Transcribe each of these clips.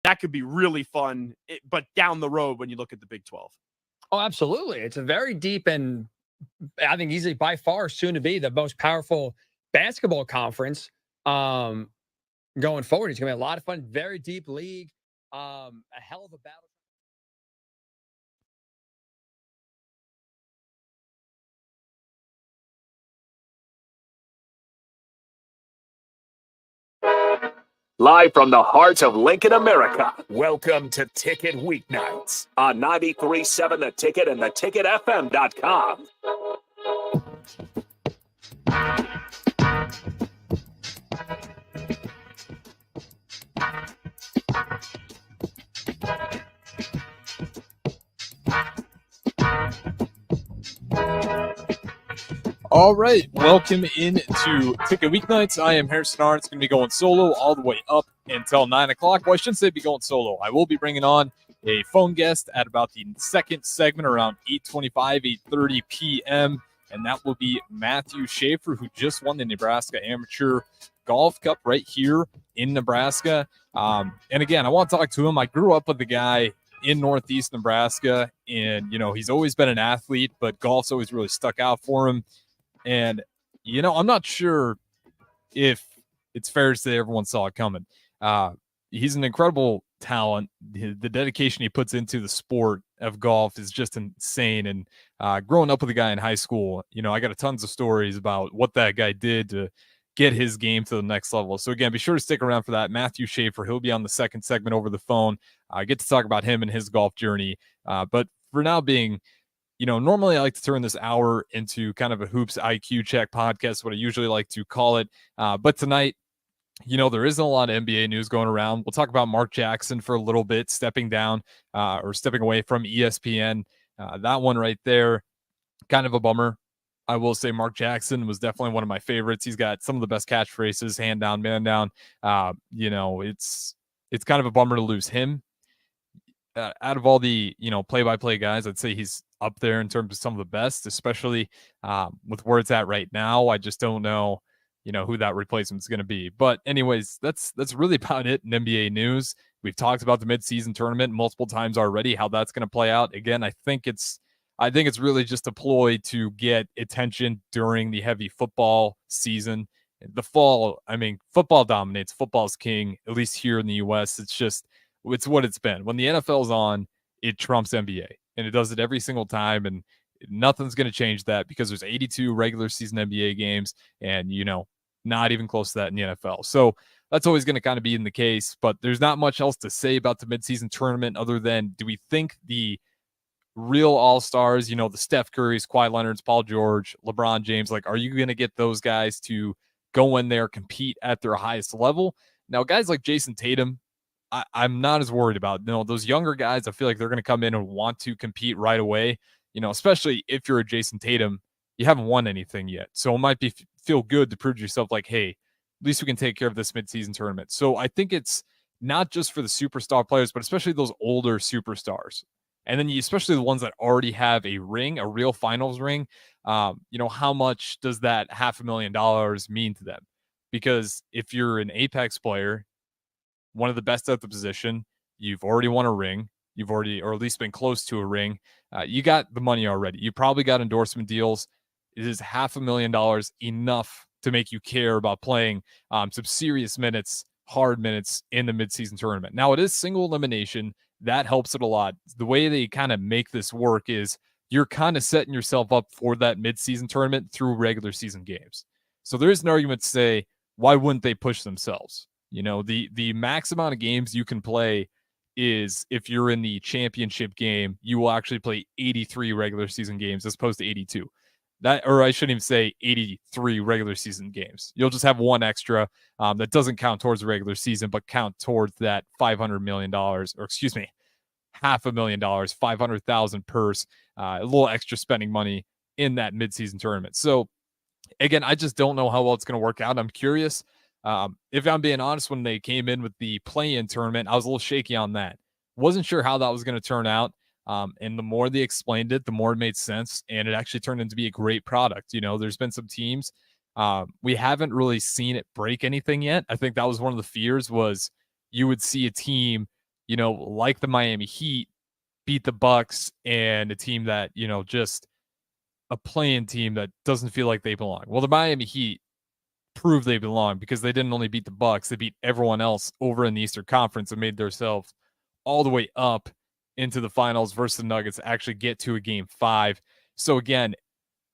that could be really fun, but down the road when you look at the Big 12. Oh, absolutely. It's a very deep and I think easily by far soon to be the most powerful basketball conference going forward. It's going to be a lot of fun, very deep league, a hell of a battle. Live from the heart of Lincoln, America, welcome to Ticket Weeknights on 93.7 The Ticket and theticketfm.com. All right, welcome into Ticket Weeknights. I am Harrison Arens. Going to be going solo all the way up until 9 o'clock. Well, I shouldn't say be going solo. I will be bringing on a phone guest at about the second segment around 8:25, 8:30 p.m., and that will be Matthew Schaefer, who just won the Nebraska Amateur Golf Cup right here in Nebraska. And again, I want to talk to him. I grew up with the guy in Northeast Nebraska, and, you know, he's always been an athlete, but golf's always really stuck out for him. And, you know, I'm not sure if it's fair to say everyone saw it coming. He's an incredible talent. The dedication he puts into the sport of golf is just insane. And growing up with a guy in high school, you know, I got tons of stories about what that guy did to get his game to the next level. So, again, be sure to stick around for that. Matthew Schaefer, he'll be on the second segment over the phone. I get to talk about him and his golf journey. But for now being, you know, normally I like to turn this hour into kind of a hoops IQ check podcast, what I usually like to call it. But tonight, you know, there isn't a lot of NBA news going around. We'll talk about Mark Jackson for a little bit, stepping down or stepping away from ESPN. That one right there, kind of a bummer. I will say Mark Jackson was definitely one of my favorites. He's got some of the best catchphrases, hand down, man down. You know, it's kind of a bummer to lose him. Out of all the, you know, play-by-play guys, I'd say he's up there in terms of some of the best, especially with where it's at right now. I just don't know, you know, who that replacement is going to be. But anyways, that's really about it in NBA news. We've talked about the midseason tournament multiple times already, how that's going to play out. Again, I think it's really just a ploy to get attention during the heavy football season. The fall, I mean, football dominates. Football's king, at least here in the U.S. It's what it's been. When the NFL's on, it trumps NBA, and it does it every single time, and nothing's going to change that because there's 82 regular season NBA games, and, you know, not even close to that in the NFL. So that's always going to kind of be in the case, but there's not much else to say about the midseason tournament other than, do we think the real all-stars, you know, the Steph Currys, Kawhi Leonards, Paul George, LeBron James, like, are you going to get those guys to go in there, compete at their highest level? Now, guys like Jason Tatum, I'm not as worried about. You know, those younger guys, I feel like they're going to come in and want to compete right away, you know, especially if you're a Jason Tatum, you haven't won anything yet. So it might feel good to prove to yourself like, hey, at least we can take care of this midseason tournament. So I think it's not just for the superstar players, but especially those older superstars. And then especially the ones that already have a ring, a real finals ring. You know, how much does that $500,000 mean to them? Because if you're an Apex player, one of the best at the position, you've already won a ring, you've already, or at least been close to a ring, you got the money already. You probably got endorsement deals. It is $500,000 enough to make you care about playing some serious minutes, hard minutes in the midseason tournament. Now, it is single elimination. That helps it a lot. The way they kind of make this work is you're kind of setting yourself up for that midseason tournament through regular season games. So there is an argument to say, why wouldn't they push themselves? You know, the max amount of games you can play is, if you're in the championship game, you will actually play 83 regular season games as opposed to 82. That, or I shouldn't even say 83 regular season games. You'll just have one extra that doesn't count towards the regular season, but count towards that $500 million, or excuse me, $500,000, 500,000 purse, a little extra spending money in that midseason tournament. So again, I just don't know how well it's going to work out. I'm curious. If I'm being honest, when they came in with the play-in tournament, I was a little shaky on that. Wasn't sure how that was going to turn out. And the more they explained it, the more it made sense. And it actually turned into be a great product. You know, there's been some teams. We haven't really seen it break anything yet. I think that was one of the fears, was you would see a team like the Miami Heat beat the Bucks and a team that, just a playing team that doesn't feel like they belong. Well, the Miami Heat proved they belong because they didn't only beat the Bucks, they beat everyone else over in the Eastern Conference and made themselves all the way up into the finals versus the Nuggets to actually get to a game 5. So again,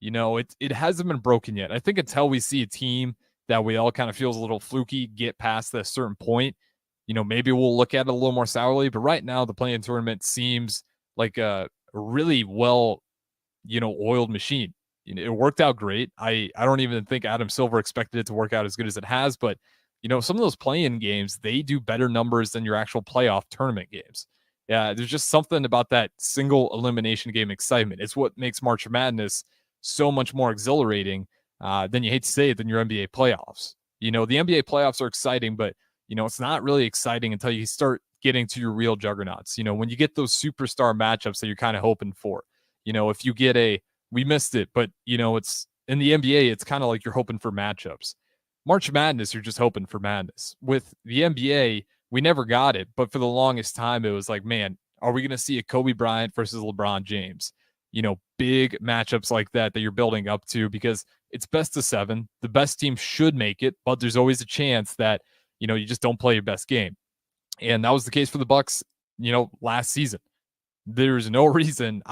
it hasn't been broken yet. I think until we see a team that we all kind of feels a little fluky get past that certain point, maybe we'll look at it a little more sourly. But right now, the play-in tournament seems like a really well, oiled machine. It worked out great. I don't even think Adam Silver expected it to work out as good as it has. But, some of those play-in games, they do better numbers than your actual playoff tournament games. Yeah, there's just something about that single elimination game excitement. It's what makes March Madness so much more exhilarating than you hate to say it than your NBA playoffs. The NBA playoffs are exciting, but it's not really exciting until you start getting to your real juggernauts. When you get those superstar matchups that you're kind of hoping for. If you get we missed it, but it's in the NBA, it's kind of like you're hoping for matchups. March Madness, you're just hoping for madness. With the NBA, we never got it, but for the longest time, it was like, man, are we going to see a Kobe Bryant versus LeBron James? Big matchups like that you're building up to because it's best of 7. The best team should make it, but there's always a chance that, you just don't play your best game. And that was the case for the Bucks, last season. There's no reason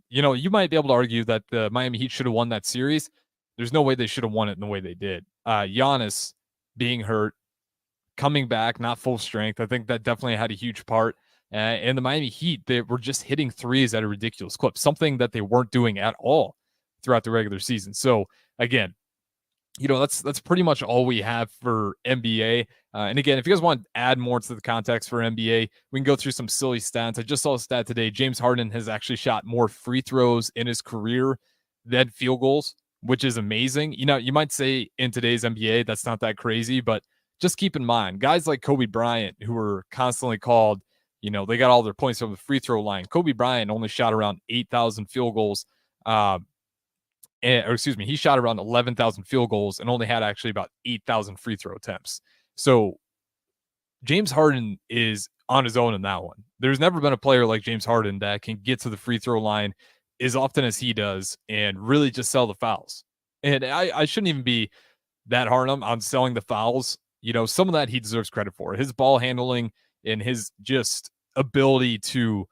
you might be able to argue that the Miami Heat should have won that series. There's no way they should have won it in the way they did. Giannis being hurt, coming back, not full strength. I think that definitely had a huge part. And the Miami Heat, they were just hitting threes at a ridiculous clip, something that they weren't doing at all throughout the regular season. So again, that's pretty much all we have for NBA. And again, if you guys want to add more to the context for NBA, we can go through some silly stats. I just saw a stat today. James Harden has actually shot more free throws in his career than field goals, which is amazing. You might say in today's NBA, that's not that crazy, but just keep in mind, guys like Kobe Bryant, who were constantly called, they got all their points from the free throw line. Kobe Bryant only shot around 8,000 field goals. He shot around 11,000 field goals and only had actually about 8,000 free throw attempts. So James Harden is on his own in that one. There's never been a player like James Harden that can get to the free throw line as often as he does and really just sell the fouls. And I shouldn't even be that hard on selling the fouls. Some of that he deserves credit for. His ball handling and his just ability to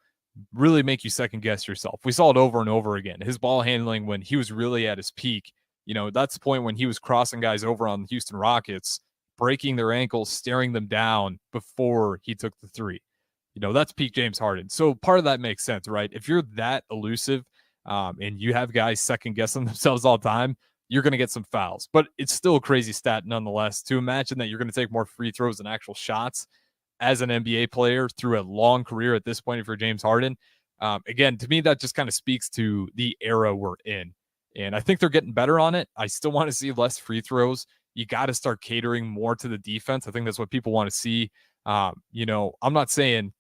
really make you second guess yourself. We saw it over and over again. His ball handling when he was really at his peak, that's the point when he was crossing guys over on the Houston Rockets, breaking their ankles, staring them down before he took the 3. That's peak James Harden. So part of that makes sense, right? If you're that elusive and you have guys second guessing themselves all the time, you're going to get some fouls. But it's still a crazy stat nonetheless to imagine that you're going to take more free throws than actual shots as an NBA player through a long career at this point for James Harden. Again, to me, that just kind of speaks to the era we're in. And I think they're getting better on it. I still want to see less free throws. You got to start catering more to the defense. I think that's what people want to see. I'm not saying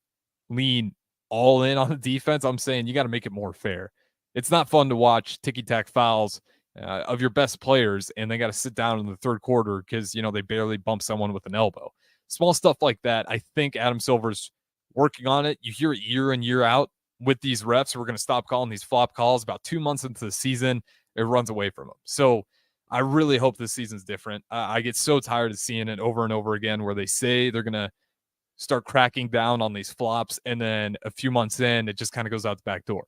lean all in on the defense. I'm saying you got to make it more fair. It's not fun to watch ticky-tack fouls of your best players, and they got to sit down in the third quarter because, they barely bump someone with an elbow. Small stuff like that. I think Adam Silver's working on it. You hear it year in, year out with these refs. We're going to stop calling these flop calls. About 2 months into the season, it runs away from them. So I really hope this season's different. I get so tired of seeing it over and over again where they say they're going to start cracking down on these flops, and then a few months in, it just kind of goes out the back door.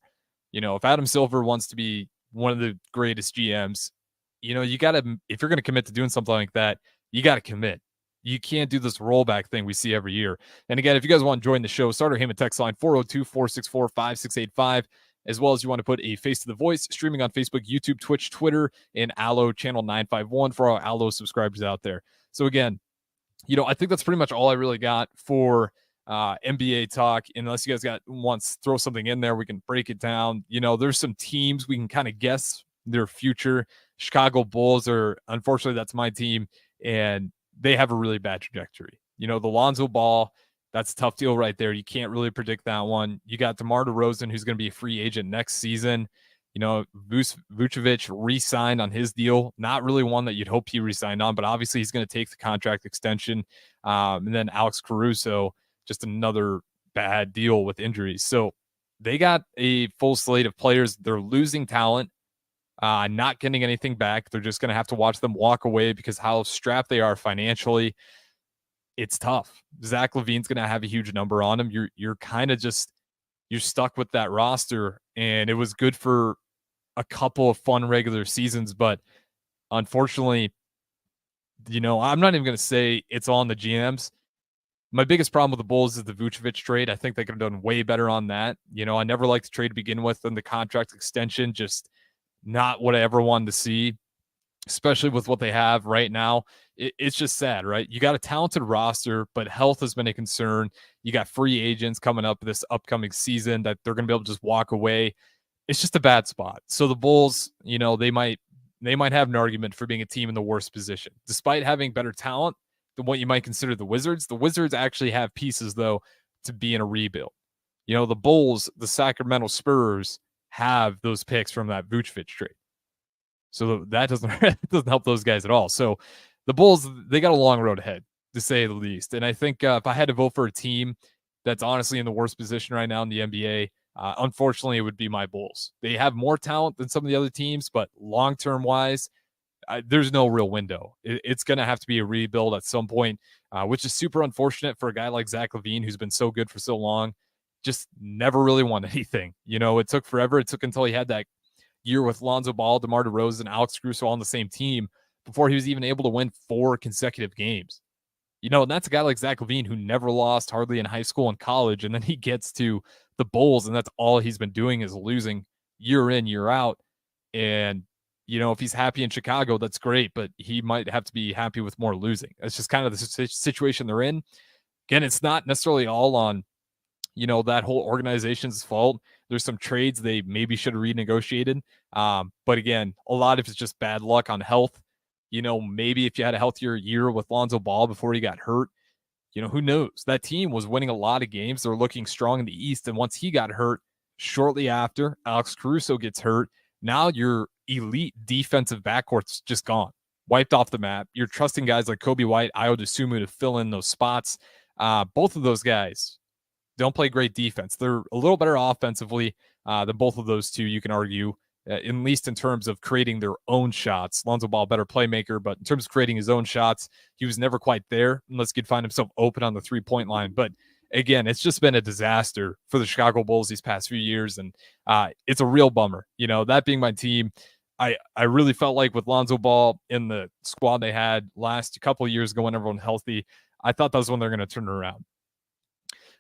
If Adam Silver wants to be one of the greatest GMs, you got to, if you're going to commit to doing something like that, you got to commit. You can't do this rollback thing we see every year. And again, if you guys want to join the show, start our Heyman text line 402-464-5685, as well as you want to put a face to the voice, streaming on Facebook, YouTube, Twitch, Twitter, and Allo channel 951 for our Allo subscribers out there. So again, I think that's pretty much all I really got for NBA talk. Unless you guys wants throw something in there, we can break it down. There's some teams we can kind of guess their future. Chicago Bulls unfortunately, that's my team, and they have a really bad trajectory. The Lonzo Ball, that's a tough deal right there. You can't really predict that one. You got DeMar DeRozan, who's going to be a free agent next season. Vucevic re-signed on his deal. Not really one that you'd hope he re-signed on, but obviously he's going to take the contract extension. And then Alex Caruso, just another bad deal with injuries. So they got a full slate of players. They're losing talent, not getting anything back. They're just going to have to watch them walk away because how strapped they are financially. It's tough. Zach LaVine's going to have a huge number on him. You're kind of just, you're stuck with that roster, and it was good for a couple of fun regular seasons, but unfortunately, I'm not even going to say it's on the GMs. My biggest problem with the Bulls is the Vucevic trade. I think they could have done way better on that. I never liked the trade to begin with, and the contract extension, just not what I ever wanted to see, especially with what they have right now. It's just sad, right? You got a talented roster, but health has been a concern. You got free agents coming up this upcoming season that they're going to be able to just walk away. It's just a bad spot. So the Bulls, they might have an argument for being a team in the worst position, despite having better talent than what you might consider the Wizards. The Wizards actually have pieces, though, to be in a rebuild. The Bulls, the Sacramento Spurs have those picks from that Vucevic trade. So that doesn't help those guys at all. So the Bulls, they got a long road ahead, to say the least. And I think if I had to vote for a team that's honestly in the worst position right now in the NBA, unfortunately, it would be my Bulls. They have more talent than some of the other teams, but long-term wise, there's no real window. It's going to have to be a rebuild at some point, which is super unfortunate for a guy like Zach LaVine, who's been so good for so long, just never really won anything. It took forever. It took until he had that year with Lonzo Ball, DeMar DeRozan, and Alex Caruso all on the same team before he was even able to win 4 consecutive games. And that's a guy like Zach LaVine who never lost hardly in high school and college, and then he gets to the Bulls, and that's all he's been doing is losing year in, year out. And, if he's happy in Chicago, that's great, but he might have to be happy with more losing. That's just kind of the situation they're in. Again, it's not necessarily all on, that whole organization's fault. There's some trades they maybe should have renegotiated. But again, a lot of it's just bad luck on health. Maybe if you had a healthier year with Lonzo Ball before he got hurt, who knows? That team was winning a lot of games. They're looking strong in the East. And once he got hurt, shortly after, Alex Caruso gets hurt. Now your elite defensive backcourt's just gone, wiped off the map. You're trusting guys like Kobe White, Ayo Dosunmu to fill in those spots. Both of those guys don't play great defense. They're a little better offensively than both of those two, you can argue, at least in terms of creating their own shots. Lonzo Ball, better playmaker, but in terms of creating his own shots, he was never quite there unless he could find himself open on the three-point line. But again, it's just been a disaster for the Chicago Bulls these past few years, and it's a real bummer. That being my team, I really felt like with Lonzo Ball in the squad they had last couple of years ago when everyone healthy, I thought that was when they're going to turn it around.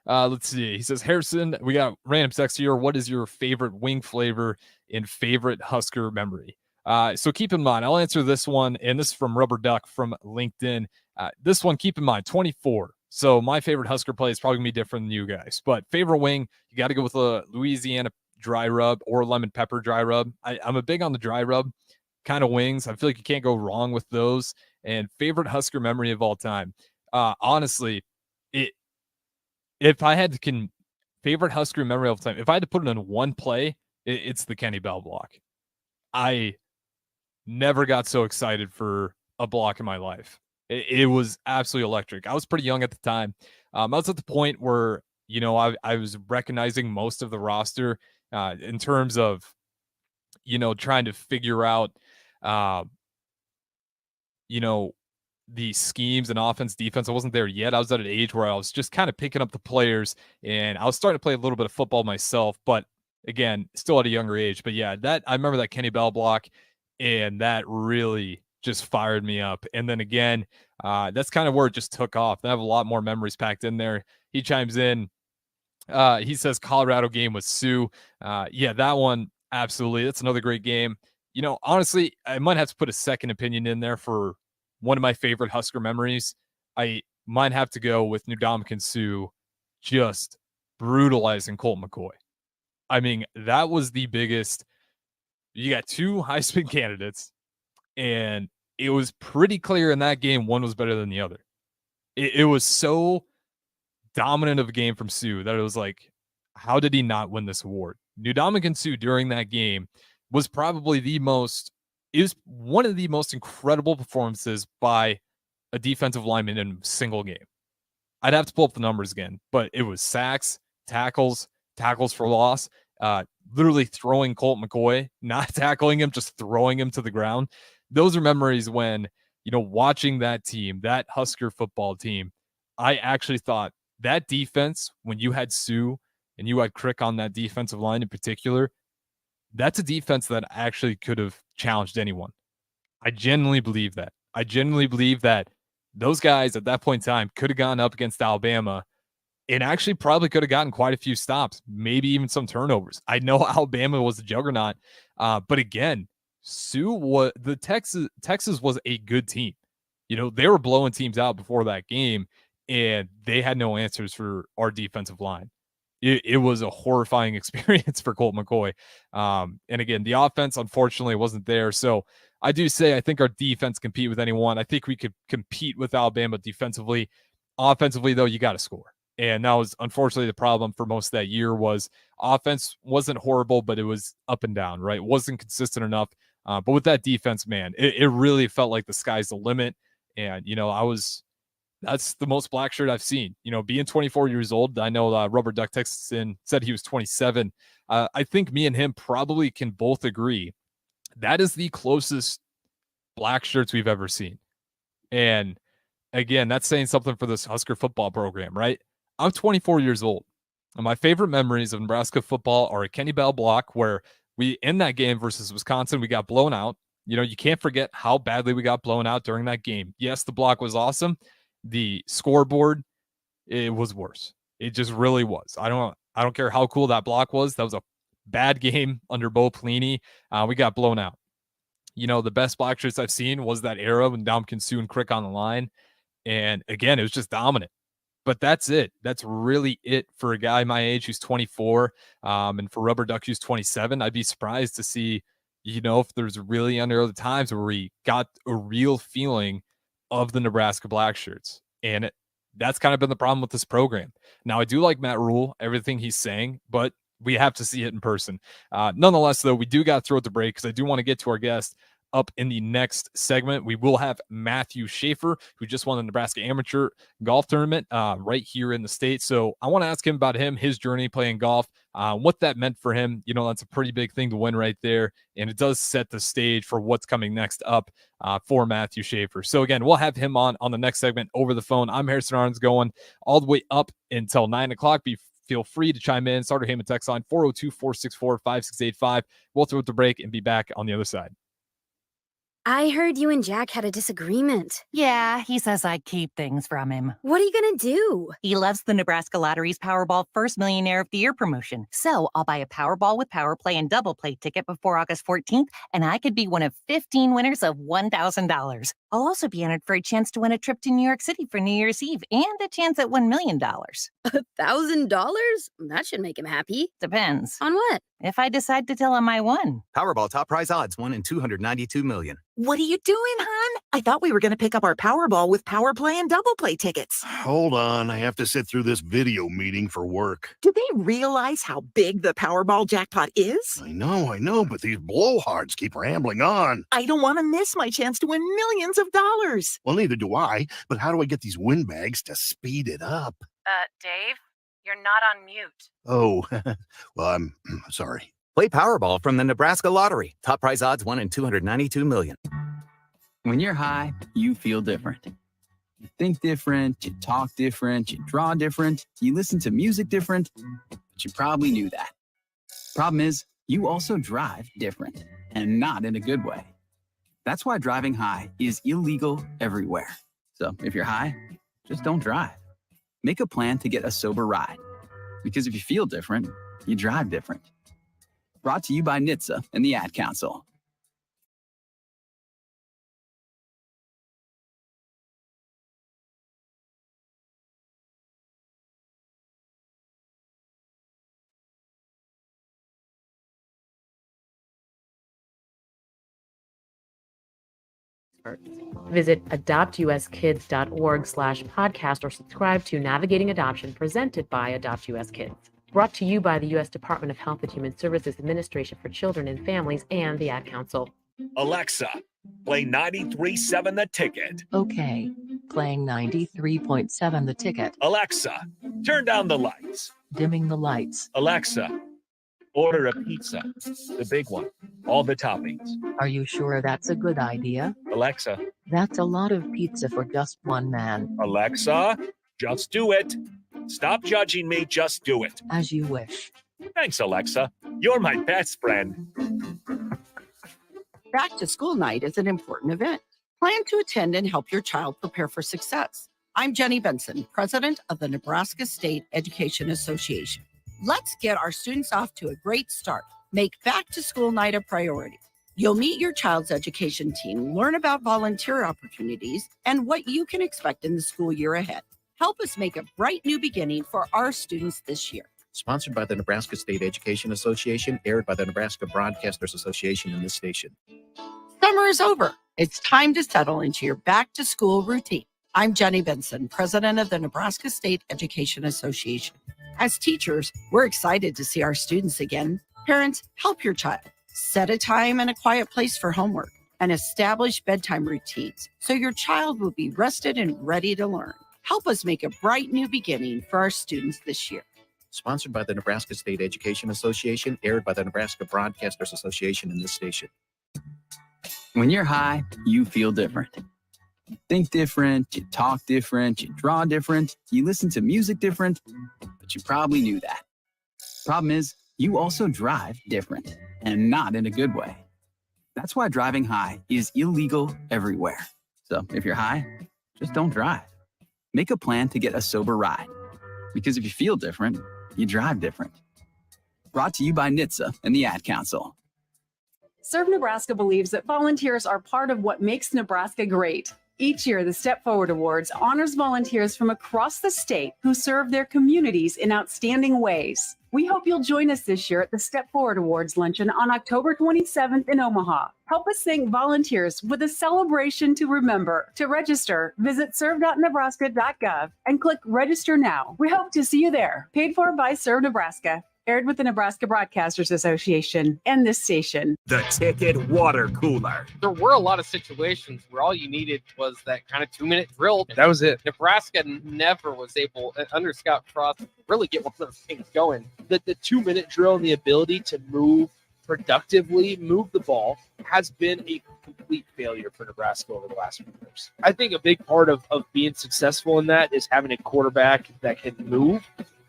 Let's see. He says, Harrison, we got random sex here. What is your favorite wing flavor and favorite Husker memory? So keep in mind, I'll answer this one, and this is from Rubber Duck from LinkedIn. This one, keep in mind, 24. So my favorite Husker play is probably going to be different than you guys. But favorite wing, you got to go with a Louisiana dry rub or lemon pepper dry rub. I'm a big on the dry rub kind of wings. I feel like you can't go wrong with those. And favorite Husker memory of all time. Honestly, if I had to favorite Husker memory of all time, if I had to put it in one play, it's the Kenny Bell block. I never got so excited for a block in my life. It was absolutely electric. I was pretty young at the time. I was at the point where, I was recognizing most of the roster in terms of, trying to figure out, the schemes and offense, defense. I wasn't there yet. I was at an age where I was just kind of picking up the players, and I was starting to play a little bit of football myself, but again, still at a younger age. But yeah, I remember that Kenny Bell block, and that really just fired me up. And then again, that's kind of where it just took off. I have a lot more memories packed in there. He chimes in. He says Colorado game with Sue. Yeah, that one, absolutely. That's another great game. Honestly, I might have to put a second opinion in there for one of my favorite Husker memories. I might have to go with Ndamukong Suh just brutalizing Colt McCoy. I mean, that was the biggest. You got two Heisman candidates, and it was pretty clear in that game one was better than the other. It was so dominant of a game from Suh that it was like, how did he not win this award? Ndamukong Suh during that game was probably it was one of the most incredible performances by a defensive lineman in a single game. I'd have to pull up the numbers again, but it was sacks, tackles for loss, literally throwing Colt McCoy, not tackling him, just throwing him to the ground. Those are memories when, watching that team, that Husker football team, I actually thought that defense, when you had Sue and you had Crick on that defensive line in particular, that's a defense that actually could have challenged anyone. I genuinely believe that. I genuinely believe that those guys at that point in time could have gone up against Alabama and actually probably could have gotten quite a few stops, maybe even some turnovers. I know Alabama was a juggernaut, but again, Texas was a good team. They were blowing teams out before that game, and they had no answers for our defensive line. It was a horrifying experience for Colt McCoy. And again, the offense, unfortunately, wasn't there. So I do say I think our defense compete with anyone. I think we could compete with Alabama defensively. Offensively, though, you got to score. And that was unfortunately the problem for most of that year was offense wasn't horrible, but it was up and down, right? It wasn't consistent enough. But with that defense, man, it really felt like the sky's the limit. And, that's the most black shirt I've seen. Being 24 years old, I know Rubber Duck Texan said he was 27. I think me and him probably can both agree that is the closest black shirts we've ever seen. And again, that's saying something for this Husker football program, right? I'm 24 years old. And my favorite memories of Nebraska football are a Kenny Bell block where we, in that game versus Wisconsin, we got blown out. You can't forget how badly we got blown out during that game. Yes, the block was awesome. The scoreboard, it was worse. It just really was. I don't care how cool that block was. That was a bad game under Bo Pelini. We got blown out. The best black shirts I've seen was that era when Domkin, Sue, and Crick on the line. And again, it was just dominant. But that's it. That's really it for a guy my age who's 24, and for Rubber Duck who's 27. I'd be surprised to see, if there's really under the times where we got a real feeling of the Nebraska black shirts. And that's kind of been the problem with this program. Now, I do like Matt Rule, everything he's saying, but we have to see it in person. Nonetheless, though, we do got to throw it the break because I do want to get to our guest up in the next segment. We will have Matthew Schaefer, who just won the Nebraska Amateur Golf Tournament right here in the state. So I want to ask him about his journey playing golf, what that meant for him. That's a pretty big thing to win right there. And it does set the stage for what's coming next up for Matthew Schaefer. So again, we'll have him on the next segment over the phone. I'm Harrison Arens, going all the way up until 9 o'clock. Feel free to chime in. Starter Heyman text line 402-464-5685. We'll throw it the break and be back on the other side. I heard you and Jack had a disagreement. Yeah, he says I keep things from him. What are you gonna do? He loves the Nebraska Lottery's Powerball First Millionaire of the Year promotion. So I'll buy a Powerball with Power Play and Double Play ticket before August 14th, and I could be one of 15 winners of $1,000. I'll also be entered for a chance to win a trip to New York City for New Year's Eve and a chance at $1 million. $1,000? That should make him happy. Depends. On what? If I decide to tell him I won. Powerball top prize odds, 1 in 292 million. What are you doing, hon? I thought we were going to pick up our Powerball with Power Play and Double Play tickets. Hold on. I have to sit through this video meeting for work. Do they realize how big the Powerball jackpot is? I know, but these blowhards keep rambling on. I don't want to miss my chance to win millions of dollars. Well, neither do I, but how do I get these win bags to speed it up? Dave, you're not on mute. Oh, well, I'm sorry. Play Powerball from the Nebraska Lottery. Top prize odds, 1 in 292 million. When you're high, you feel different. You think different, you talk different, you draw different, you listen to music different, but you probably knew that. Problem is, you also drive different, and not in a good way. That's why driving high is illegal everywhere. So if you're high, just don't drive. Make a plan to get a sober ride. Because if you feel different, you drive different. Brought to you by NHTSA and the Ad Council. Visit adoptuskids.org/podcast or subscribe to Navigating Adoption presented by Adopt US Kids. Brought to you by the U.S. Department of Health and Human Services Administration for Children and Families and the Ad Council. Alexa, play 93.7 The Ticket. Okay, Playing 93.7 The Ticket. Alexa, turn down the lights. Dimming the lights. Alexa, order a pizza. The big one. All the toppings. Are you sure that's a good idea? Alexa. That's a lot of pizza for just one man. Alexa, just do it. Stop judging me, just do it. As you wish. Thanks, Alexa. You're my best friend. Back to school night is an important event. Plan to attend and help your child prepare for success. I'm Jenny Benson, president of the Nebraska State Education Association. Let's get our students off to a great start. Make back to school night a priority. You'll meet your child's education team, learn about volunteer opportunities, and what you can expect in the school year ahead. Help us make a bright new beginning for our students this year. Sponsored by the Nebraska State Education Association, aired by the Nebraska Broadcasters Association in this station. Summer is over. It's time to settle into your back to school routine. I'm Jenny Benson, president of the Nebraska State Education Association. As teachers, we're excited to see our students again. Parents, help your child. Set a time and a quiet place for homework and establish bedtime routines so your child will be rested and ready to learn. Help us make a bright new beginning for our students this year. Sponsored by the Nebraska State Education Association, aired by the Nebraska Broadcasters Association in this station. When you're high, you feel different. You think different, you talk different, you draw different, you listen to music different, but you probably knew that. Problem is, you also drive different, and not in a good way. That's why driving high is illegal everywhere. So if you're high, just don't drive. Make a plan to get a sober ride. Because if you feel different, you drive different. Brought to you by NHTSA and the Ad Council. Serve Nebraska believes that volunteers are part of what makes Nebraska great. Each year, the Step Forward Awards honors volunteers from across the state who serve their communities in outstanding ways. We hope you'll join us this year at the Step Forward Awards luncheon on October 27th in Omaha. Help us thank volunteers with a celebration to remember. To register, visit serve.nebraska.gov and click Register Now. We hope to see you there. Paid for by Serve Nebraska. Aired with the Nebraska Broadcasters Association and this station. The Ticket Water Cooler. There were a lot of situations where all you needed was that kind of 2-minute drill. That was it. Nebraska never was able, under Scott Frost, really get one of those things going. The 2-minute drill and the ability to move productively, move the ball, has been a complete failure for Nebraska over the last few years. I think a big part of being successful in that is having a quarterback that can move.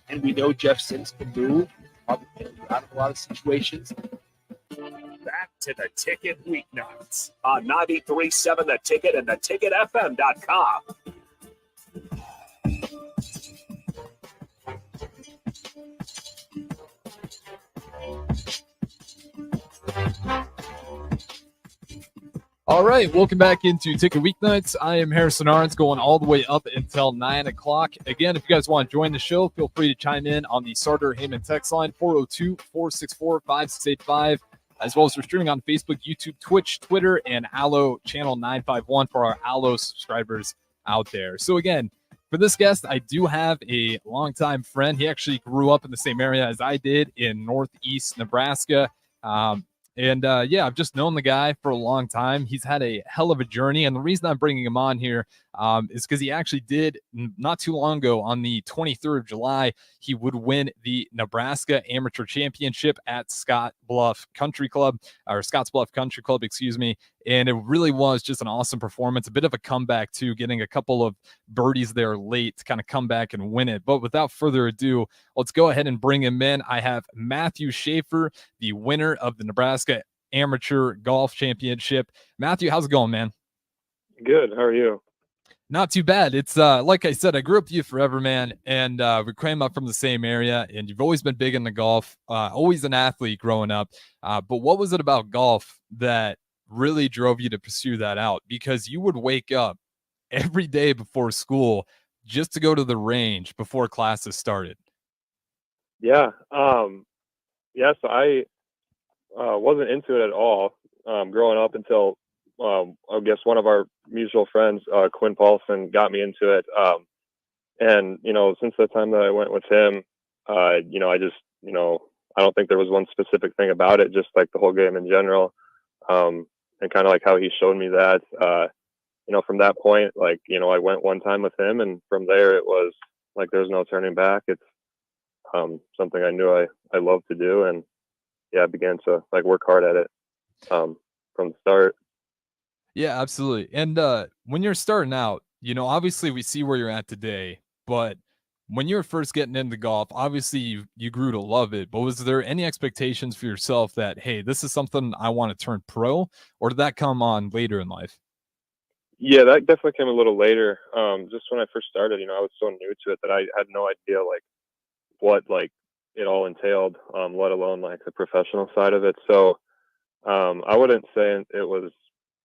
And we know Jeff Sims can move. Out of a lot of situations. Back to the Ticket Weeknights on 93.7 The Ticket and theticketfm.com. All right, welcome back into Ticket Weeknights. I am Harrison Arens, going all the way up until 9 o'clock. Again, if you guys want to join the show, feel free to chime in on the Sartor Heyman text line, 402-464-5685, as well as we're streaming on Facebook, YouTube, Twitch, Twitter, and Allo Channel 951 for our Allo subscribers out there. So again, for this guest, I do have a longtime friend. He actually grew up in the same area as I did in Northeast Nebraska. Yeah, I've just known the guy for a long time. He's had a hell of a journey. And the reason I'm bringing him on here is because he actually did not too long ago on the 23rd of July, he would win the Nebraska Amateur Championship at Scottsbluff Country Club. Excuse me. And it really was just an awesome performance, a bit of a comeback too, getting a couple of birdies there late to kind of come back and win it. But without further ado, let's go ahead and bring him in. I have Matthew Schaefer, the winner of the Nebraska Amateur Golf Championship. Matthew, how's it going, man? Good. How are you? Not too bad. It's like I said, I grew up with you forever, man, and we came up from the same area, and you've always been big in the golf, always an athlete growing up. But what was it about golf that really drove you to pursue that out? Because you would wake up every day before school just to go to the range before classes started. Yeah. So I wasn't into it at all growing up until I guess one of our mutual friends, Quinn Paulson, got me into it. And, since the time that I went with him, I just, I don't think there was one specific thing about it, just like the whole game in general. And kind of like how he showed me that, from that point, like, I went one time with him, and from there it was like there's no turning back. It's something I knew I loved to do, and I began to like work hard at it from the start. Yeah, absolutely. And when you're starting out, obviously we see where you're at today, but when you were first getting into golf, obviously you grew to love it. But was there any expectations for yourself that, hey, this is something I want to turn pro, or did that come on later in life? Yeah, that definitely came a little later. Just when I first started, I was so new to it that I had no idea like what like it all entailed, let alone like the professional side of it. So I wouldn't say it was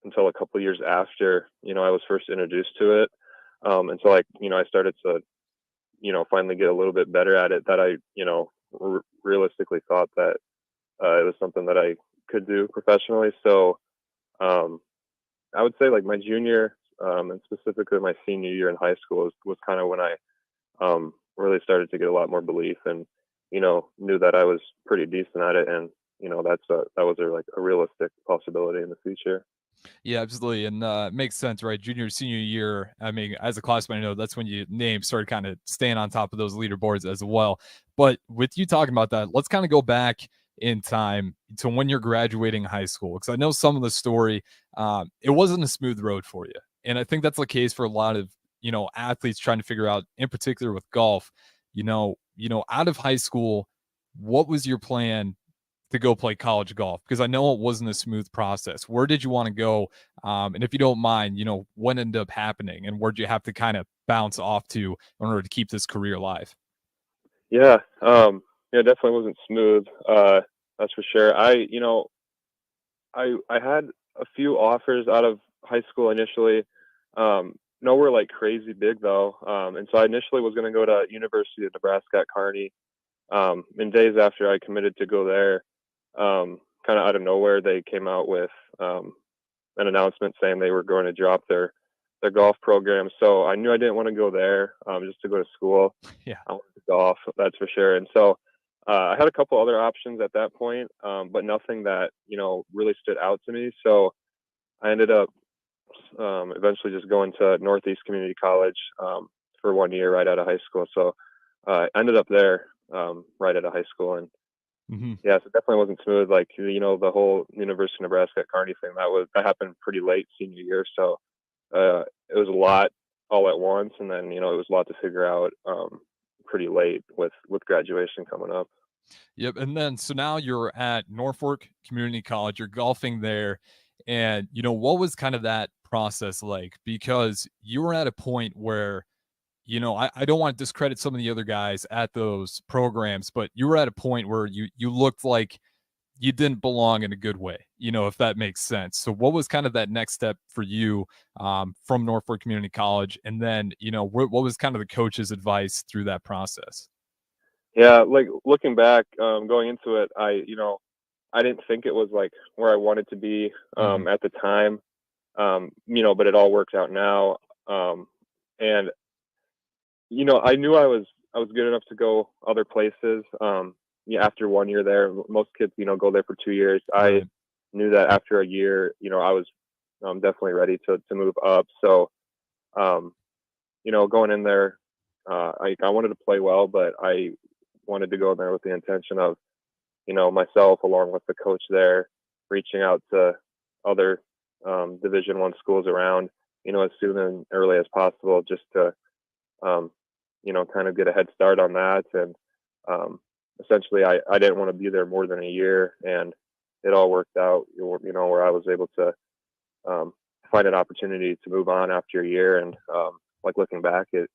until a couple of years after, I was first introduced to it. And so like, I started to, finally get a little bit better at it, that I, realistically thought that it was something that I could do professionally. So I would say like my junior and specifically my senior year in high school was kind of when I really started to get a lot more belief, and knew that I was pretty decent at it, and that was a realistic possibility in the future. Yeah, absolutely. And it makes sense, right? Junior, senior year. I mean, as a classmate, I know that's when your name started kind of staying on top of those leaderboards as well. But with you talking about that, let's kind of go back in time to when you're graduating high school. Because I know some of the story, it wasn't a smooth road for you. And I think that's the case for a lot of, athletes trying to figure out, in particular with golf, out of high school, what was your plan to go play college golf? Because I know it wasn't a smooth process. Where did you want to go? And if you don't mind, what ended up happening, and where did you have to kind of bounce off to in order to keep this career alive? Yeah. It definitely wasn't smooth. That's for sure. I had a few offers out of high school initially. Nowhere like crazy big though. And so I initially was going to go to University of Nebraska at Kearney. And days after I committed to go there, kind of out of nowhere, they came out with an announcement saying they were going to drop their golf program. So I knew I didn't want to go there just to go to school. Yeah, I wanted to golf, that's for sure. And so I had a couple other options at that point, but nothing that really stood out to me. So I ended up eventually just going to Northeast Community College for 1 year right out of high school. So I ended up there right out of high school, and yeah, so it definitely wasn't smooth. Like the whole University of Nebraska at Kearney thing, that happened pretty late senior year. So it was a lot all at once, and then it was a lot to figure out pretty late with graduation coming up. Yep. And then so now you're at Norfolk Community College. You're golfing there, and what was kind of that process like? Because you were at a point where I don't want to discredit some of the other guys at those programs, but you were at a point where you looked like you didn't belong in a good way, if that makes sense. So what was kind of that next step for you from Norfolk Community College? And then, what was kind of the coach's advice through that process? Yeah, like looking back, going into it, I didn't think it was like where I wanted to be at the time, but it all works out now. And I knew I was good enough to go other places. After 1 year there, most kids, go there for 2 years. I knew that after a year, I was definitely ready to move up. So, going in there, I wanted to play well, but I wanted to go in there with the intention of, myself along with the coach there, reaching out to other Division I schools around, as soon and early as possible, just to kind of get a head start on that. And essentially I didn't want to be there more than a year, and it all worked out, where I was able to find an opportunity to move on after a year. And like looking back at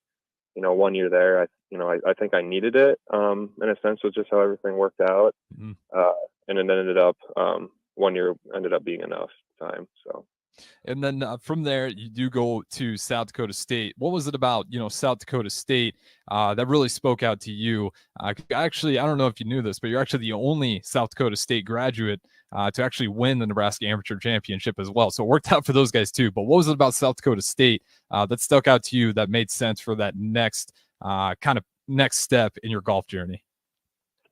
1 year there, I think I needed it in a sense, with just how everything worked out. And it ended up 1 year ended up being enough time. So. And then from there, you do go to South Dakota State. What was it about, South Dakota State that really spoke out to you? Actually, I don't know if you knew this, but you're actually the only South Dakota State graduate to actually win the Nebraska Amateur Championship as well. So it worked out for those guys too. But what was it about South Dakota State that stuck out to you that made sense for that next next step in your golf journey?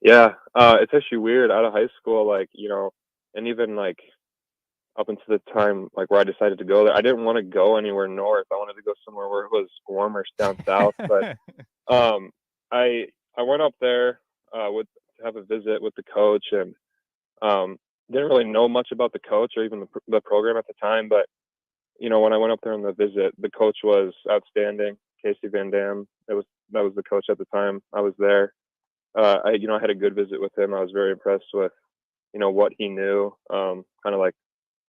Yeah, it's actually weird. Out of high school, and even up until the time like where I decided to go there. I didn't want to go anywhere north. I wanted to go somewhere where it was warmer down south. But I went up there to have a visit with the coach, and didn't really know much about the coach or even the program at the time. But when I went up there on the visit, the coach was outstanding. Casey Van Dam. That was the coach at the time I was there. I had a good visit with him. I was very impressed with what he knew, kind of like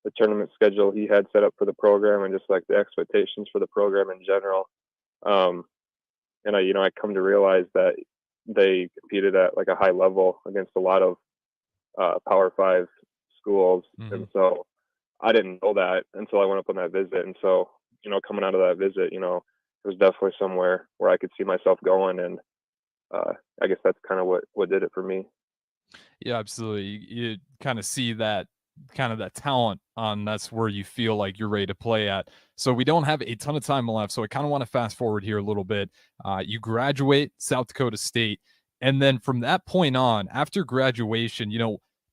the tournament schedule he had set up for the program, and just like the expectations for the program in general. And I come to realize that they competed at like a high level against a lot of Power 5 schools. And so I didn't know that until I went up on that visit. And so, coming out of that visit, it was definitely somewhere where I could see myself going. And I guess that's kind of what did it for me. Yeah, absolutely. You kind of see that talent on, that's where you feel like you're ready to play at. So we don't have a ton of time left, so I kind of want to fast forward here a little bit. You graduate South Dakota State, and then from that point on, after graduation,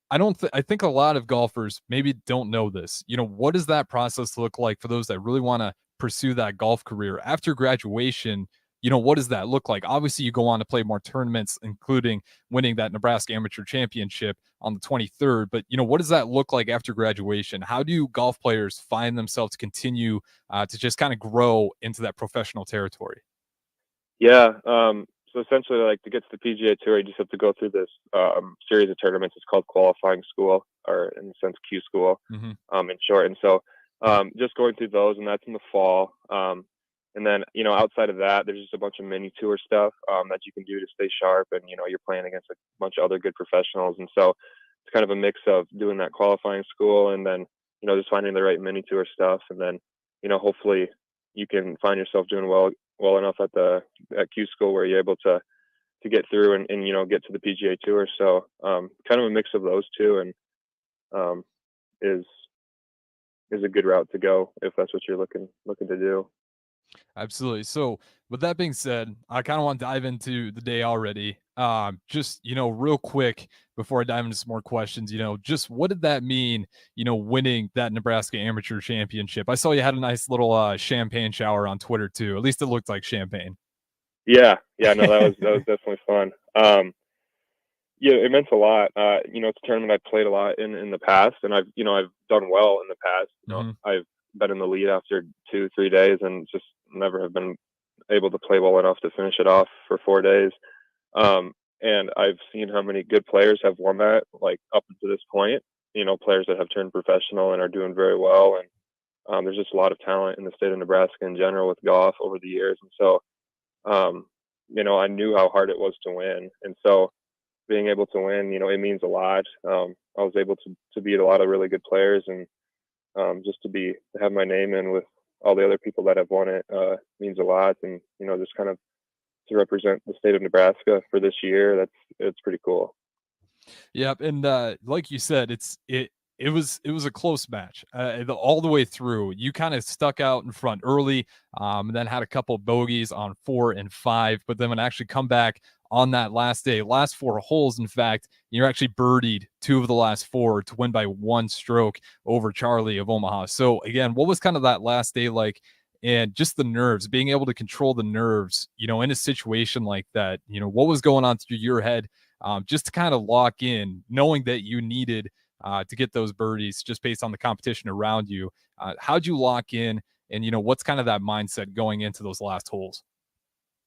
I think a lot of golfers maybe don't know this. What does that process look like for those that really want to pursue that golf career after graduation? What does that look like? Obviously, you go on to play more tournaments, including winning that Nebraska Amateur Championship on the 23rd. But, what does that look like after graduation? How do golf players find themselves continue to just kind of grow into that professional territory? Yeah. So essentially, like, to get to the PGA Tour, you just have to go through this series of tournaments. It's called qualifying school, or in a sense, Q school, in short. And so just going through those, and that's in the fall. And then, outside of that, there's just a bunch of mini tour stuff that you can do to stay sharp. And, you're playing against a bunch of other good professionals. And so it's kind of a mix of doing that qualifying school and then, just finding the right mini tour stuff. And then, hopefully you can find yourself doing well enough at Q school where you're able to get through and get to the PGA Tour. So kind of a mix of those two, and is a good route to go if that's what you're looking to do. Absolutely. So with that being said, I kind of want to dive into the day already. Just, real quick before I dive into some more questions, just what did that mean, winning that Nebraska Amateur Championship? I saw you had a nice little champagne shower on Twitter too. At least it looked like champagne. Yeah. No, that was definitely fun. Yeah, it meant a lot. It's a tournament I've played a lot in the past, and I've done well in the past. I've been in the lead after 2-3 days and just never have been able to play well enough to finish it off for 4 days. And I've seen how many good players have won that, like up to this point, players that have turned professional and are doing very well. And there's just a lot of talent in the state of Nebraska in general with golf over the years. And so, I knew how hard it was to win. And so being able to win, it means a lot. I was able to beat a lot of really good players, and just to have my name in with all the other people that have won it means a lot. And just kind of to represent the state of Nebraska for this year, it's pretty cool. Yep, and like you said, it was a close match all the way through. You kind of stuck out in front early, and then had a couple bogeys on 4 and 5, but then when actually come back on that last day, last 4 holes, in fact, you're actually birdied 2 of the last 4 to win by 1 stroke over Charlie of Omaha. So again, what was kind of that last day like, and just the nerves, being able to control the nerves, in a situation like that, what was going on through your head, just to kind of lock in, knowing that you needed to get those birdies just based on the competition around you. How'd you lock in, and, what's kind of that mindset going into those last holes?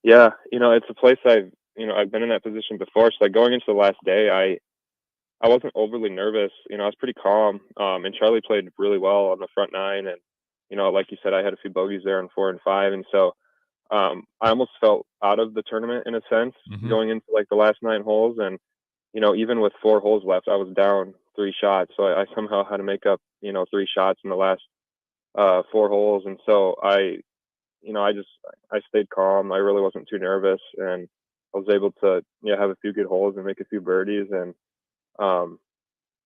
Yeah. It's a place I've been in that position before. So like going into the last day, I wasn't overly nervous. I was pretty calm. And Charlie played really well on the front 9. And, like you said, I had a few bogeys there on 4 and 5. And so I almost felt out of the tournament in a sense, going into like the last 9 holes. And, even with 4 holes left, I was down 3 shots. So I somehow had to make up, 3 shots in the last 4 holes. And so I stayed calm. I really wasn't too nervous, and I was able to have a few good holes and make a few birdies, and I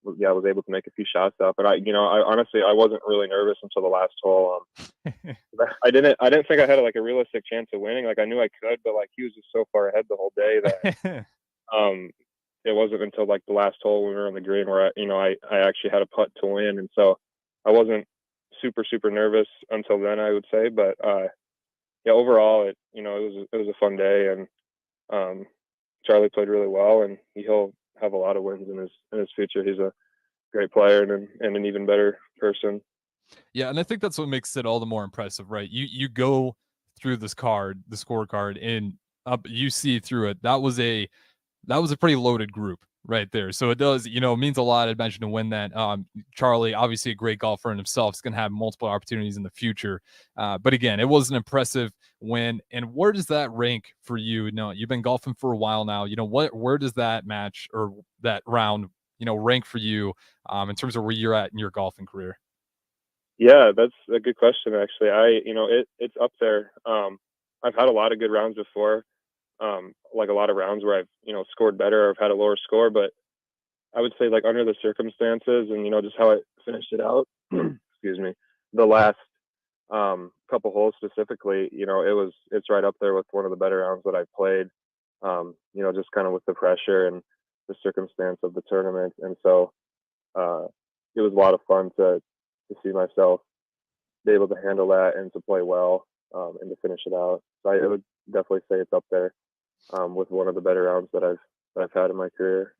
was able to make a few shots up. But I honestly wasn't really nervous until the last hole. I didn't think I had like a realistic chance of winning. Like I knew I could, but like he was just so far ahead the whole day that it wasn't until like the last hole when we were on the green where I actually had a putt to win. And so I wasn't super nervous until then, I would say. But yeah, overall, it was a fun day, and Charlie played really well, and he'll have a lot of wins in his future. He's a great player and an even better person. Yeah, and I think that's what makes it all the more impressive, right? You go through this card, the scorecard, and you see through it. That was a pretty loaded group right there. So it does, it means a lot. I mentioned to win that. Charlie, obviously a great golfer in himself, is going to have multiple opportunities in the future. But again, it was an impressive win. And where does that rank for you? You've been golfing for a while now. Where does that match or that round, rank for you in terms of where you're at in your golfing career? Yeah, that's a good question, actually. It's up there. I've had a lot of good rounds before. Like a lot of rounds where I've, scored better or I've had a lower score, but I would say like under the circumstances and, just how I finished it out, excuse me, the last, couple holes specifically, it's right up there with one of the better rounds that I've played, just kind of with the pressure and the circumstance of the tournament. And so, it was a lot of fun to see myself be able to handle that and to play well, and to finish it out. So I would definitely say it's up there, with one of the better rounds that I've had in my career.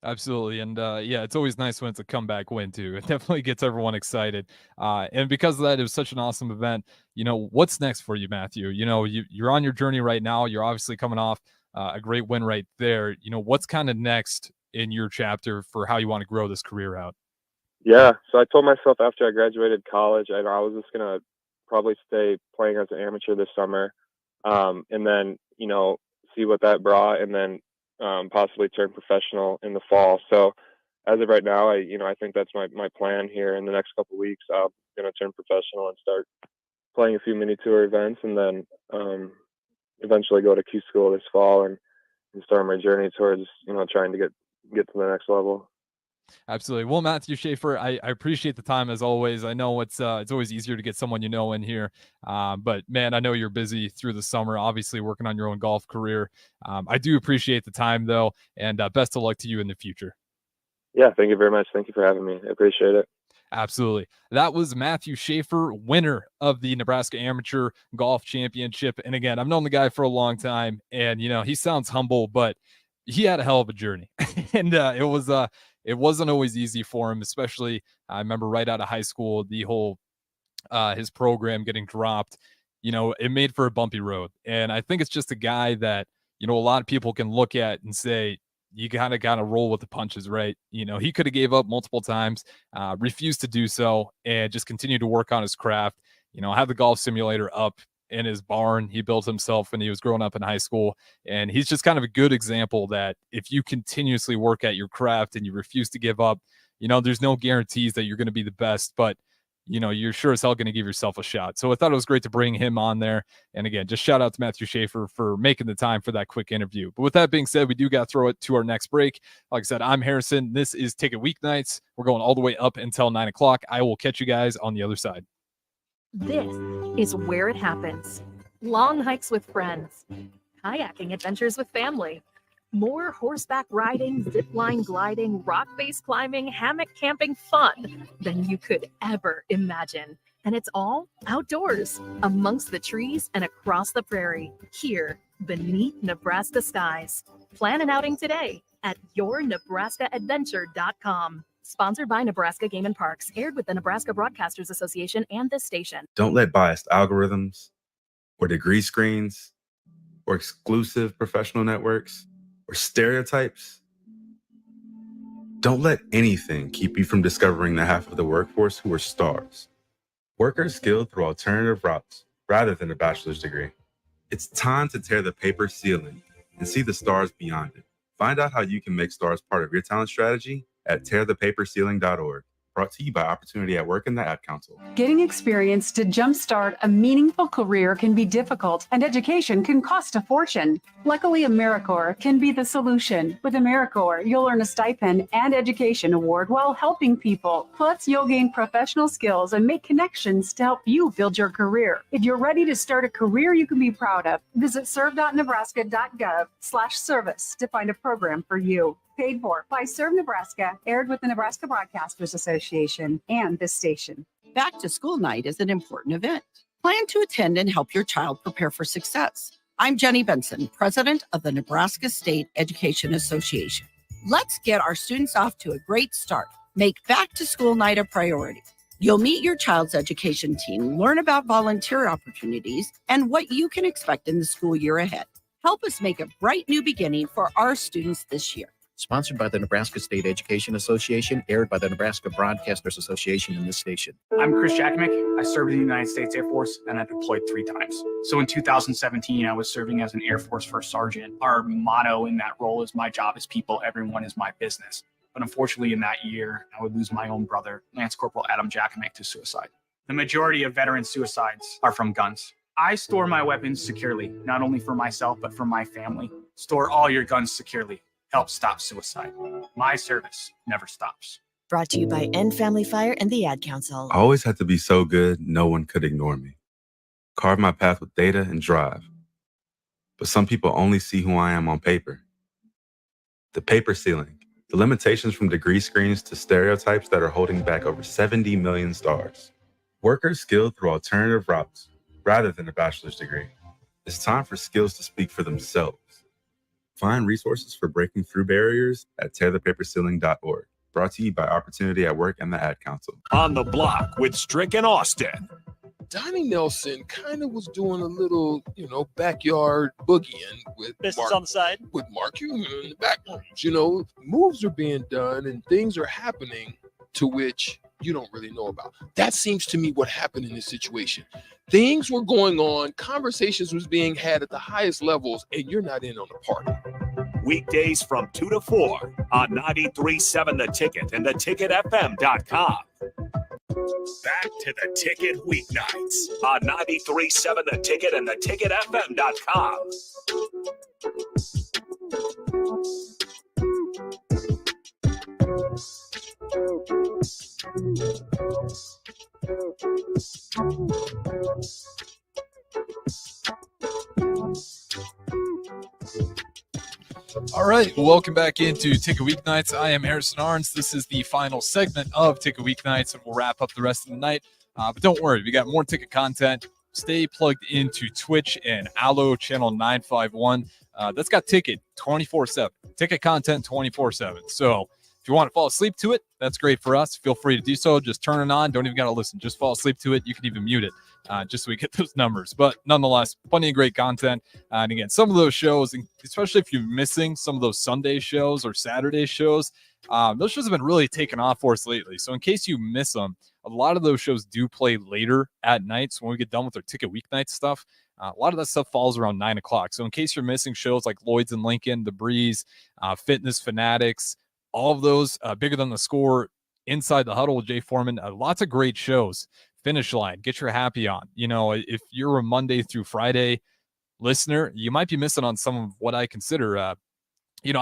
Absolutely. And yeah, it's always nice when it's a comeback win too. It definitely gets everyone excited. And because of that, it was such an awesome event. What's next for you, Matthew? You're on your journey right now. You're obviously coming off a great win right there. What's kind of next in your chapter for how you want to grow this career out? Yeah. So I told myself after I graduated college, I was just going to probably stay playing as an amateur this summer. And then, see what that brought, and then possibly turn professional in the fall. So as of right now, I think that's my plan here. In the next couple of weeks, I'm going to turn professional and start playing a few mini tour events, and then eventually go to Q school this fall and start my journey towards, trying to get to the next level. Absolutely. Well, Matthew Schaefer, I appreciate the time as always. I know it's always easier to get someone in here, but man, I know you're busy through the summer, obviously working on your own golf career. I do appreciate the time though, and best of luck to you in the future. Yeah, thank you very much. Thank you for having me. I appreciate it. Absolutely. That was Matthew Schaefer, winner of the Nebraska Amateur Golf Championship. And again, I've known the guy for a long time, and he sounds humble, but he had a hell of a journey, and it wasn't always easy for him, especially I remember right out of high school, the whole his program getting dropped, it made for a bumpy road. And I think it's just a guy that, a lot of people can look at and say, you kind of roll with the punches, right? He could have gave up multiple times, refused to do so, and just continued to work on his craft, have the golf simulator up in his barn he built himself when he was growing up in high school. And he's just kind of a good example that if you continuously work at your craft and you refuse to give up, there's no guarantees that you're going to be the best, but you're sure as hell going to give yourself a shot. So I thought it was great to bring him on there. And again, just shout out to Matthew Schaefer for making the time for that quick interview. But with that being said, we do got to throw it to our next break. Like I said, I'm Harrison. This is Ticket Weeknights. We're going all the way up until 9 o'clock. I will catch you guys on the other side. This is where it happens. Long hikes with friends, kayaking adventures with family, more horseback riding, zipline gliding, rock-based climbing, hammock camping fun than you could ever imagine. And it's all outdoors, amongst the trees and across the prairie, here beneath Nebraska skies. Plan an outing today at yournebraskaadventure.com. Sponsored by Nebraska Game and Parks, aired with the Nebraska Broadcasters Association and this station. Don't let biased algorithms or degree screens or exclusive professional networks or stereotypes. Don't let anything keep you from discovering the half of the workforce who are stars. Workers skilled through alternative routes rather than a bachelor's degree. It's time to tear the paper ceiling and see the stars beyond it. Find out how you can make stars part of your talent strategy at tearthepaperceiling.org. Brought to you by Opportunity at Work and the Ad Council. Getting experience to jumpstart a meaningful career can be difficult, and education can cost a fortune. Luckily, AmeriCorps can be the solution. With AmeriCorps, you'll earn a stipend and education award while helping people. Plus, you'll gain professional skills and make connections to help you build your career. If you're ready to start a career you can be proud of, visit serve.nebraska.gov/service to find a program for you. Paid for by Serve Nebraska, aired with the Nebraska Broadcasters Association and this station. Back to school night is an important event. Plan to attend and help your child prepare for success. I'm Jenny Benson, president of the Nebraska State Education Association. Let's get our students off to a great start. Make back to school night a priority. You'll meet your child's education team, learn about volunteer opportunities, and what you can expect in the school year ahead. Help us make a bright new beginning for our students this year. Sponsored by the Nebraska State Education Association, aired by the Nebraska Broadcasters Association in this station. I'm Chris Jackmick. I served in the United States Air Force and I deployed 3 times. So in 2017, I was serving as an Air Force First Sergeant. Our motto in that role is "My job is people, everyone is my business." But unfortunately, in that year, I would lose my own brother, Lance Corporal Adam Jackmick, to suicide. The majority of veteran suicides are from guns. I store my weapons securely, not only for myself, but for my family. Store all your guns securely. Help stop suicide. My service never stops. Brought to you by End Family Fire and the Ad Council. I always had to be so good, no one could ignore me. Carve my path with data and drive. But some people only see who I am on paper. The paper ceiling. The limitations from degree screens to stereotypes that are holding back over 70 million stars. Workers skilled through alternative routes rather than a bachelor's degree. It's time for skills to speak for themselves. Find resources for breaking through barriers at tearthepaperceiling.org. Brought to you by Opportunity at Work and the Ad Council. On the Block with Strick and Austin. Donnie Nelson kind of was doing a little, backyard boogieing with Business on the side. With Mark Cuban in the back rooms. Moves are being done and things are happening to which you don't really know about. That seems to me what happened in this situation. Things were going on, conversations was being had at the highest levels, and you're not in on the party. Weekdays from 2 to 4 on 93.7 The Ticket and theticketfm.com. Back to The Ticket Weeknights on 93.7 The Ticket and theticketfm.com. All right, welcome back into Ticket Weeknights. I am Harrison Arens. This is the final segment of Ticket Weeknights, and we'll wrap up the rest of the night. But don't worry, we got more ticket content. Stay plugged into Twitch and Allo channel 951. That's got Ticket 24/7. Ticket content 24/7. So if you want to fall asleep to it, that's great for us. Feel free to do so. Just turn it on. Don't even got to listen. Just fall asleep to it. You can even mute it just so we get those numbers. But nonetheless, plenty of great content. And again, some of those shows, especially if you're missing some of those Sunday shows or Saturday shows, those shows have been really taking off for us lately. So in case you miss them, a lot of those shows do play later at night. So when we get done with our Ticket Weeknight stuff, a lot of that stuff falls around 9 o'clock. So in case you're missing shows like Lloyd's and Lincoln, The Breeze, Fitness Fanatics, all of those, Bigger Than the Score, Inside the Huddle with Jay Foreman, lots of great shows. Finish Line, get your happy on. If you're a Monday through Friday listener, you might be missing on some of what I consider, I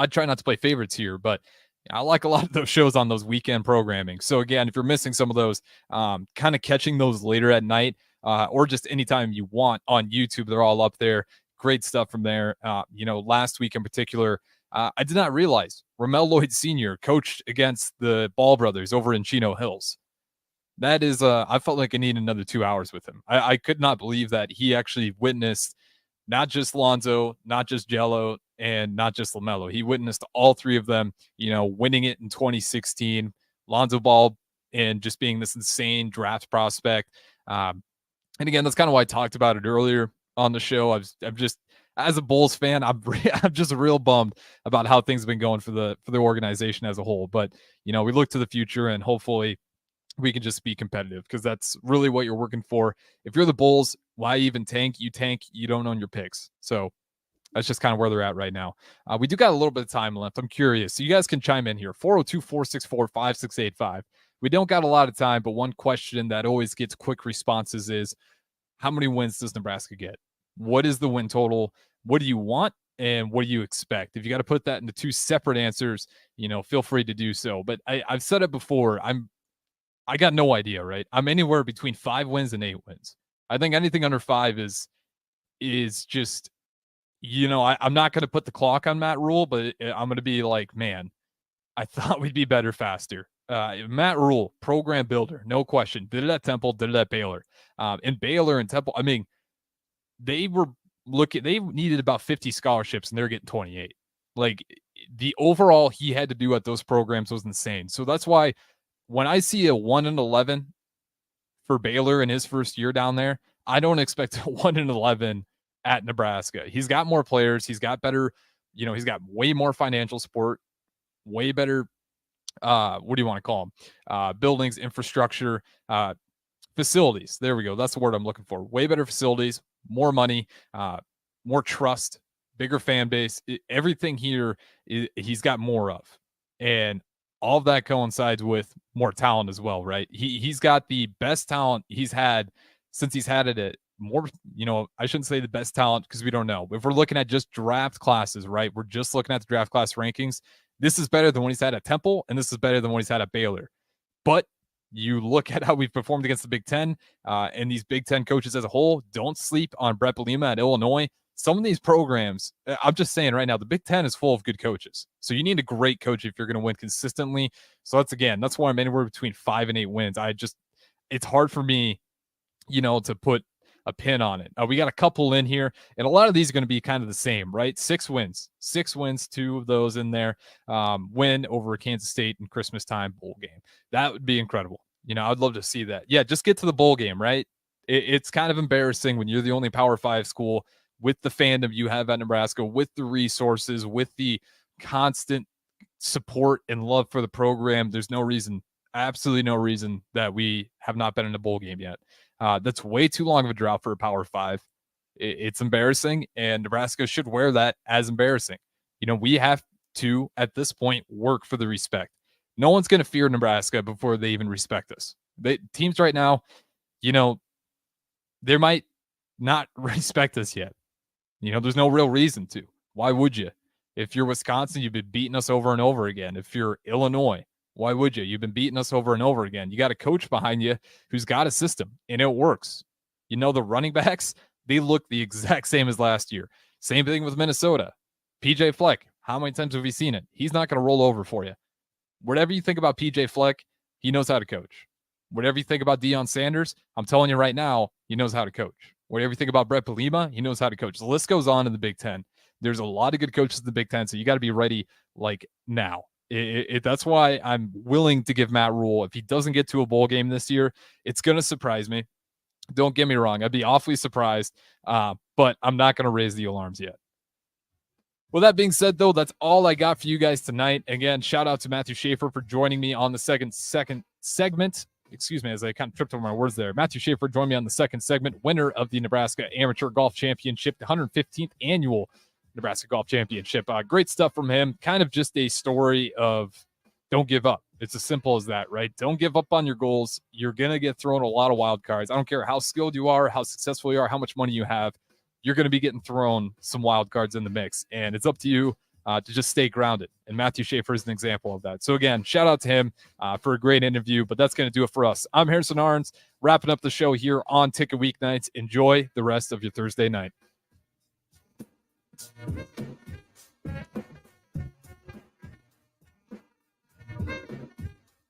try not to play favorites here, but I like a lot of those shows on those weekend programming. So again, if you're missing some of those, kind of catching those later at night, or just anytime you want on YouTube, they're all up there. Great stuff from there. Last week in particular, I did not realize Ramel Lloyd Sr. coached against the Ball brothers over in Chino Hills. That is, I felt like I needed another 2 hours with him. I could not believe that he actually witnessed not just Lonzo, not just Jello, and not just LaMelo. He witnessed all three of them, winning it in 2016. Lonzo Ball and just being this insane draft prospect. And again, that's kind of why I talked about it earlier on the show. I'm just, as a Bulls fan, I'm just real bummed about how things have been going for the organization as a whole. But we look to the future, and hopefully we can just be competitive, because that's really what you're working for. If you're the Bulls, why even tank? You tank, you don't own your picks. So that's just kind of where they're at right now. We do got a little bit of time left. I'm curious. So you guys can chime in here. 402-464-5685. We don't got a lot of time, but one question that always gets quick responses is, how many wins does Nebraska get? What is the win total? What do you want? And what do you expect? If you got to put that into two separate answers, feel free to do so. But I've said it before. I got no idea, right? I'm anywhere between 5 wins and 8 wins. I think anything under 5 is just, I'm not going to put the clock on Matt Rule, but I'm going to be like, man, I thought we'd be better faster. Matt Rule, program builder, no question. Did it at Temple, did it at Baylor. And Baylor and Temple, I mean, they needed about 50 scholarships and they're getting 28. Like, the overall he had to do at those programs was insane. So that's why when I see a 1-11 for Baylor in his first year down there, I don't expect a 1-11 at Nebraska. He's got more players. He's got better, he's got way more financial support, way better, what do you want to call them? Buildings, infrastructure, facilities. There we go. That's the word I'm looking for. Way better facilities, more money, more trust, bigger fan base. Everything here, he's got more of. And all of that coincides with more talent as well, right? He's got the best talent he's had since he's had it at more, I shouldn't say the best talent because we don't know. If we're looking at just draft classes, right? We're just looking at the draft class rankings. This is better than what he's had at Temple, and this is better than what he's had at Baylor. But you look at how we've performed against the Big Ten, and these Big Ten coaches as a whole. Don't sleep on Brett Bielema at Illinois. Some of these programs, I'm just saying right now, the Big Ten is full of good coaches. So you need a great coach if you're going to win consistently. So that's why I'm anywhere between 5 and 8 wins. It's hard for me, to put a pin on it. We got a couple in here, and a lot of these are going to be kind of the same, right? 6 wins, 2 of those in there. Win over Kansas State in Christmas time bowl game. That would be incredible. I'd love to see that. Yeah, just get to the bowl game, right? It's kind of embarrassing when you're the only Power 5 school with the fandom you have at Nebraska, with the resources, with the constant support and love for the program. There's no reason, absolutely no reason that we have not been in a bowl game yet. That's way too long of a drought for a Power 5. It's embarrassing, and Nebraska should wear that as embarrassing. We have to, at this point, work for the respect. No one's going to fear Nebraska before they even respect us. Teams right now, they might not respect us yet. There's no real reason to. Why would you? If you're Wisconsin, you've been beating us over and over again. If you're Illinois, why would you? You've been beating us over and over again. You got a coach behind you who's got a system, and it works. The running backs, they look the exact same as last year. Same thing with Minnesota. PJ Fleck, how many times have we seen it? He's not going to roll over for you. Whatever you think about PJ Fleck, he knows how to coach. Whatever you think about Deion Sanders, I'm telling you right now, he knows how to coach. Whatever you think about Brett Bielema, he knows how to coach. The list goes on in the Big Ten. There's a lot of good coaches in the Big Ten, so you got to be ready now. That's why I'm willing to give Matt Rule. If he doesn't get to a bowl game this year, it's going to surprise me. Don't get me wrong. I'd be awfully surprised, but I'm not going to raise the alarms yet. Well, that being said, though, that's all I got for you guys tonight. Again, shout out to Matthew Schaefer for joining me on the second segment. Excuse me, as I kind of tripped over my words there. Matthew Schaefer joined me on the second segment, winner of the Nebraska Amateur Golf Championship, the 115th annual Nebraska Golf Championship. Great stuff from him. Kind of just a story of don't give up. It's as simple as that, right? Don't give up on your goals. You're going to get thrown a lot of wild cards. I don't care how skilled you are, how successful you are, how much money you have. You're going to be getting thrown some wild cards in the mix, and it's up to you to just stay grounded. And Matthew Schaefer is an example of that. So again, shout out to him for a great interview, but that's going to do it for us. I'm Harrison Arens, wrapping up the show here on Ticket Weeknights. Enjoy the rest of your Thursday night.